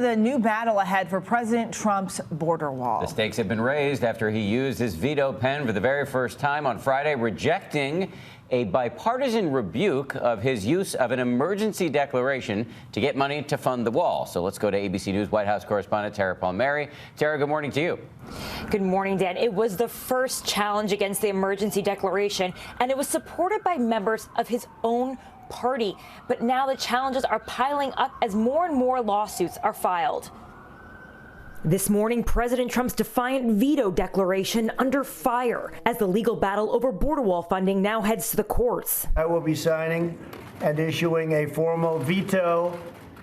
a new battle ahead for President Trump's border wall. The stakes have been raised after he used his veto pen for the very first time on Friday, rejecting a bipartisan rebuke of his use of an emergency declaration to get money to fund the wall. So let's go to ABC News White House correspondent Tara Palmieri. Tara, good morning to you. Good morning, Dan. It was the first challenge against the emergency declaration, and it was supported by members of his own party. But now the challenges are piling up as more and more lawsuits are filed. This morning, President Trump's defiant veto declaration under fire as the legal battle over border wall funding now heads to the courts. I will be signing and issuing a formal veto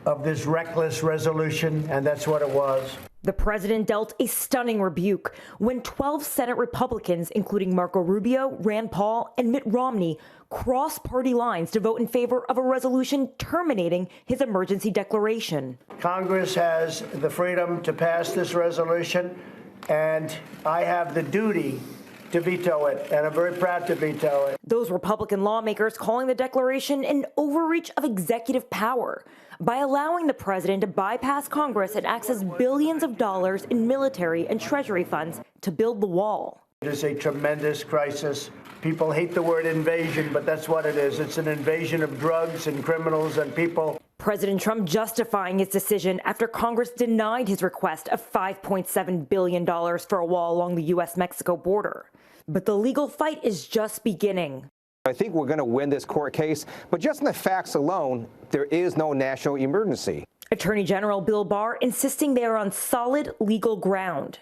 of this reckless resolution, and that's what it was. The president dealt a stunning rebuke when 12 Senate Republicans, including Marco Rubio, Rand Paul, and Mitt Romney, crossed party lines to vote in favor of a resolution terminating his emergency declaration. Congress has the freedom to pass this resolution, and I have the duty to veto it, and I'm very proud to veto it. Those Republican lawmakers calling the declaration an overreach of executive power by allowing the president to bypass Congress and access billions of dollars in military and treasury funds to build the wall. It is a tremendous crisis. People hate the word invasion, but that's what it is. It's an invasion of drugs and criminals and people. President Trump justifying his decision after Congress denied his request of $5.7 billion for a wall along the U.S.-Mexico border. But the legal fight is just beginning. I think we're going to win this court case, but just in the facts alone, there is no national emergency. Attorney General Bill Barr insisting they are on solid legal ground.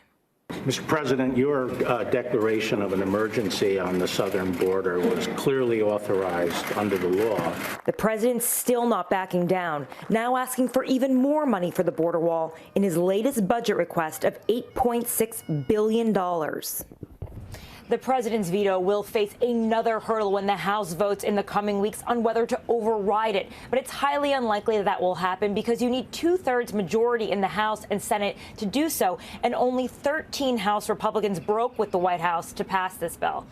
Mr. President, your declaration of an emergency on the southern border was clearly authorized under the law. The president's still not backing down, now asking for even more money for the border wall in his latest budget request of $8.6 billion. The president's veto will face another hurdle when the House votes in the coming weeks on whether to override it. But it's highly unlikely that will happen because you need 2/3 majority in the House and Senate to do so. And only 13 House Republicans broke with the White House to pass this bill.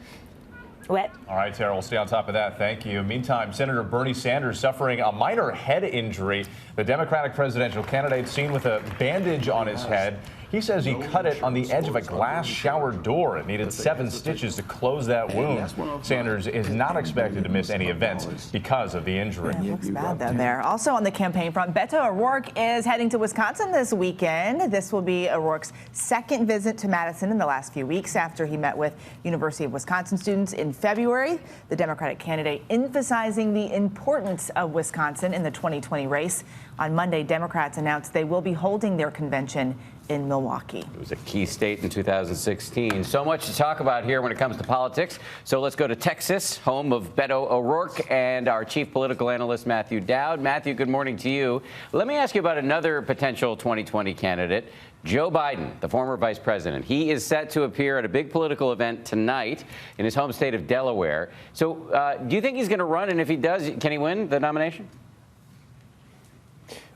All right, Tara, we'll stay on top of that. Thank you. Meantime, Senator Bernie Sanders suffering a minor head injury. The Democratic presidential candidate seen with a bandage on his head. He says he cut it on the edge of a glass shower door. It needed 7 stitches to close that wound. Sanders is not expected to miss any events because of the injury. Yeah, looks bad though there. Also on the campaign front, Beto O'Rourke is heading to Wisconsin this weekend. This will be O'Rourke's second visit to Madison in the last few weeks after he met with University of Wisconsin students in February. The Democratic candidate emphasizing the importance of Wisconsin in the 2020 race. On Monday, Democrats announced they will be holding their convention in Milwaukee. It was a key state in 2016. So much to talk about here when it comes to politics. So let's go to Texas, home of Beto O'Rourke, and our chief political analyst, Matthew Dowd. Matthew, good morning to you. Let me ask you about another potential 2020 candidate, Joe Biden, the former vice president. He is set to appear at a big political event tonight in his home state of Delaware. So do you think he's going to run? And if he does, can he win the nomination?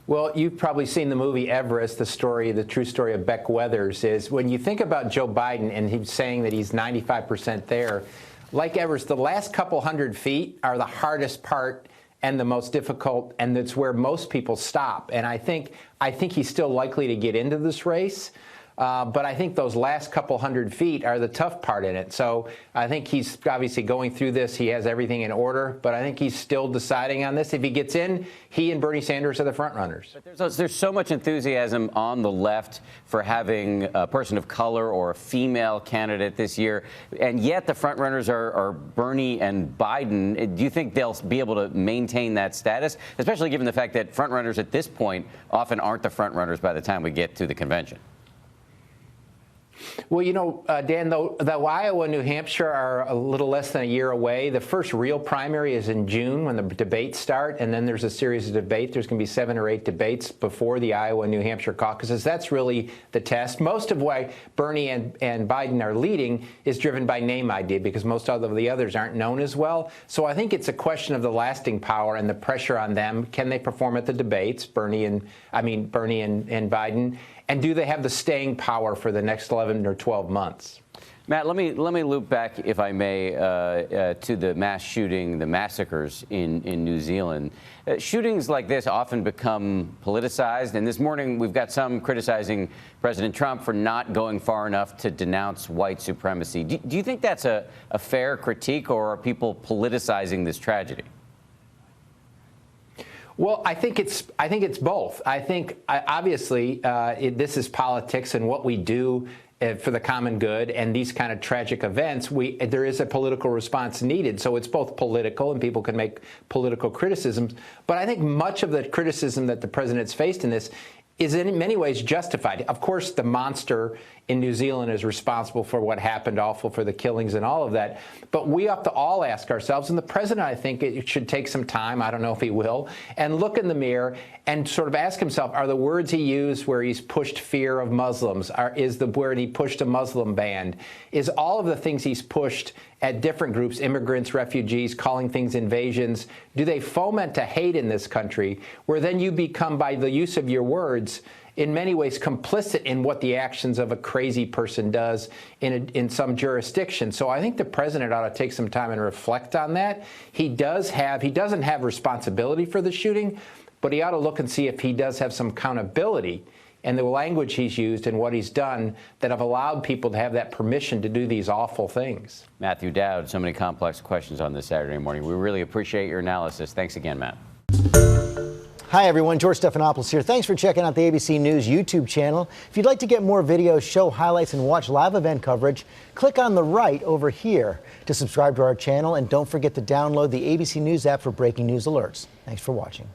Well, you've probably seen the movie Everest. The true story of Beck Weathers is when you think about Joe Biden and he's saying that he's 95% there, like Everest, the last couple hundred feet are the hardest part and the most difficult, and that's where most people stop. And I think he's still likely to get into this race. But I think those last couple hundred feet are the tough part in it. So I think he's obviously going through this. He has everything in order, but I think he's still deciding on this. If he gets in, he and Bernie Sanders are the front runners. But there's so much enthusiasm on the left for having a person of color or a female candidate this year, and yet the front runners are Bernie and Biden. Do you think they'll be able to maintain that status, especially given the fact that front runners at this point often aren't the front runners by the time we get to the convention? Well, you know, Dan, though Iowa and New Hampshire are a little less than a year away, the first real primary is in June when the debates start, and then there's a series of debates. There's going to be 7 or 8 debates before the Iowa and New Hampshire caucuses. That's really the test. Most of why Bernie and Biden are leading is driven by name ID because most of the others aren't known as well. So I think it's a question of the lasting power and the pressure on them. Can they perform at the debates, Bernie and Biden? And do they have the staying power for the next 11 or 12 months? Matt, let me loop back, if I may, to the mass shooting, the massacres in New Zealand. Shootings like this often become politicized, and this morning we've got some criticizing President Trump for not going far enough to denounce white supremacy. Do you think that's a fair critique, or are people politicizing this tragedy? Well, I think it's both. I think obviously this is politics, and what we do for the common good, and these kind of tragic events, there is a political response needed. So it's both political, and people can make political criticisms. But I think much of the criticism that the president's faced in this is in many ways justified. Of course, the monster in New Zealand is responsible for what happened, awful for the killings and all of that. But we have to all ask ourselves, and the president, I think, it should take some time, I don't know if he will, and look in the mirror and sort of ask himself, are the words he used where he's pushed fear of Muslims, is the word he pushed a Muslim ban, is all of the things he's pushed at different groups, immigrants, refugees, calling things invasions, do they foment a hate in this country where then you become, by the use of your words, in many ways complicit in what the actions of a crazy person does in some jurisdiction. So I think the president ought to take some time and reflect on that. He doesn't have responsibility for the shooting, but he ought to look and see if he does have some accountability and the language he's used and what he's done that have allowed people to have that permission to do these awful things. Matthew Dowd, so many complex questions on this Saturday morning. We really appreciate your analysis. Thanks again, Matt. Hi, everyone. George Stephanopoulos here. Thanks for checking out the ABC News YouTube channel. If you'd like to get more videos, show highlights, and watch live event coverage, click on the right over here to subscribe to our channel. And don't forget to download the ABC News app for breaking news alerts. Thanks for watching.